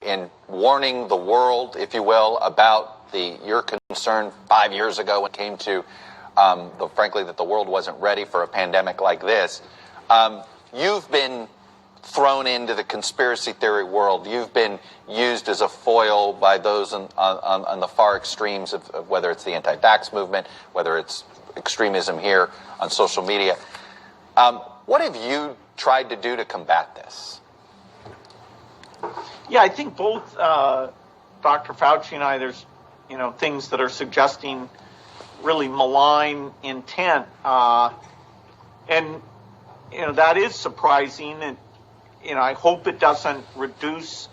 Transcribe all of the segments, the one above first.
in warning the world, if you will, about your concern 5 years ago when it came to, frankly, that the world wasn't ready for a pandemic like this. You've been thrown into the conspiracy theory world. You've been used as a foil by those on the far extremes of whether it's the anti-vax movement, whether it's extremism here on social media. What have you tried to do to combat this? Yeah, I think both Dr. Fauci and I, there's things that are suggesting really malign intent, and that is surprising. And I hope it doesn't reduce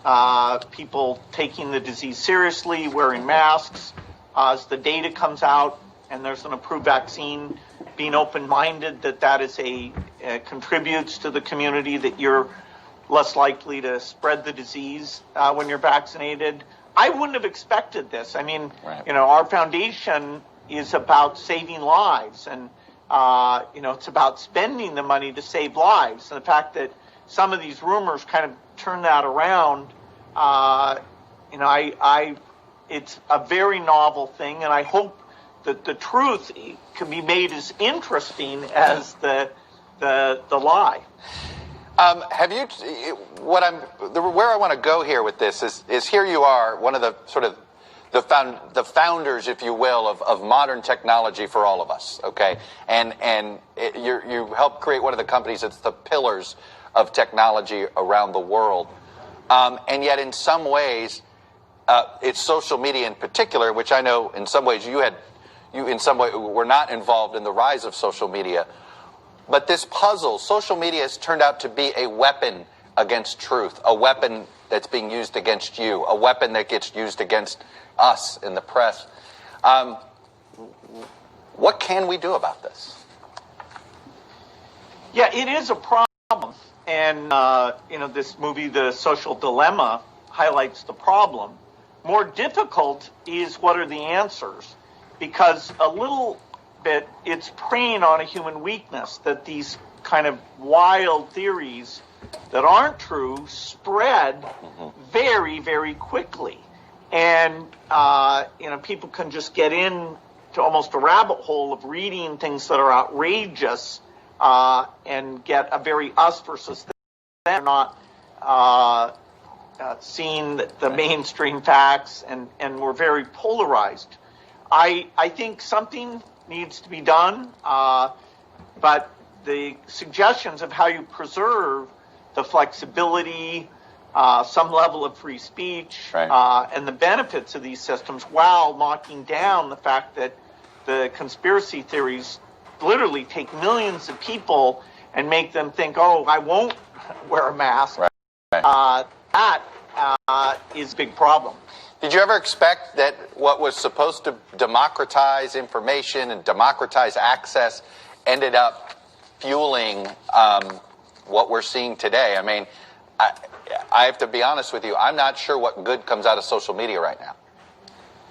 people taking the disease seriously, wearing masks as the data comes out and there's an approved vaccine. Being open-minded that is contributes to the community, that you're less likely to spread the disease when you're vaccinated. I wouldn't have expected this. I mean, right. Our foundation is about saving lives, and it's about spending the money to save lives. And the fact that some of these rumors kind of turn that around, it's a very novel thing, and I hope that the truth can be made as interesting as the lie. Have you? Where I want to go here with this is here you are, one of the sort of the founders, if you will, of modern technology for all of us. Okay, and you helped create one of the companies that's the pillars of technology around the world, and yet in some ways, it's social media in particular, which I know in some ways you in some way were not involved in the rise of social media. But this puzzle, social media has turned out to be a weapon against truth, a weapon that's being used against you, a weapon that gets used against us in the press. What can we do about this? Yeah, it is a problem. And, this movie, The Social Dilemma, highlights the problem. More difficult is what are the answers? Because a little bit, it's preying on a human weakness, that these kind of wild theories that aren't true spread very, very quickly. And, people can just get in to almost a rabbit hole of reading things that are outrageous and get a very us versus them. They're not seeing the mainstream facts, and we're very polarized. I think something needs to be done, but the suggestions of how you preserve the flexibility, some level of free speech, right. And the benefits of these systems, while knocking down the fact that the conspiracy theories literally take millions of people and make them think, oh, I won't wear a mask. Right. That is a big problem. Did you ever expect that what was supposed to democratize information and democratize access ended up fueling what we're seeing today? I mean, I have to be honest with you. I'm not sure what good comes out of social media right now.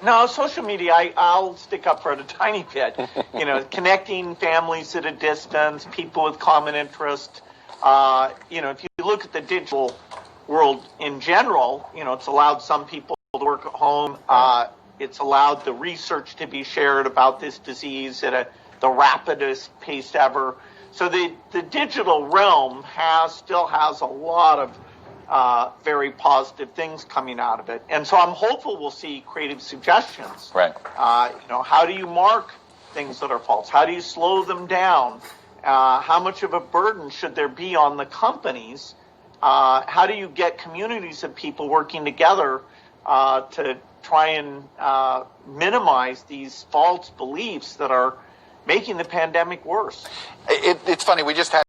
No, social media, I'll stick up for it a tiny bit. Connecting families at a distance, people with common interest. If you look at the digital world in general, it's allowed some people to work at home. It's allowed the research to be shared about this disease at the rapidest pace ever. So the digital realm still has a lot of very positive things coming out of it. And so I'm hopeful we'll see creative suggestions. Right. How do you mark things that are false? How do you slow them down? How much of a burden should there be on the companies? How do you get communities of people working together to try and minimize these false beliefs that are making the pandemic worse? It's funny, we just had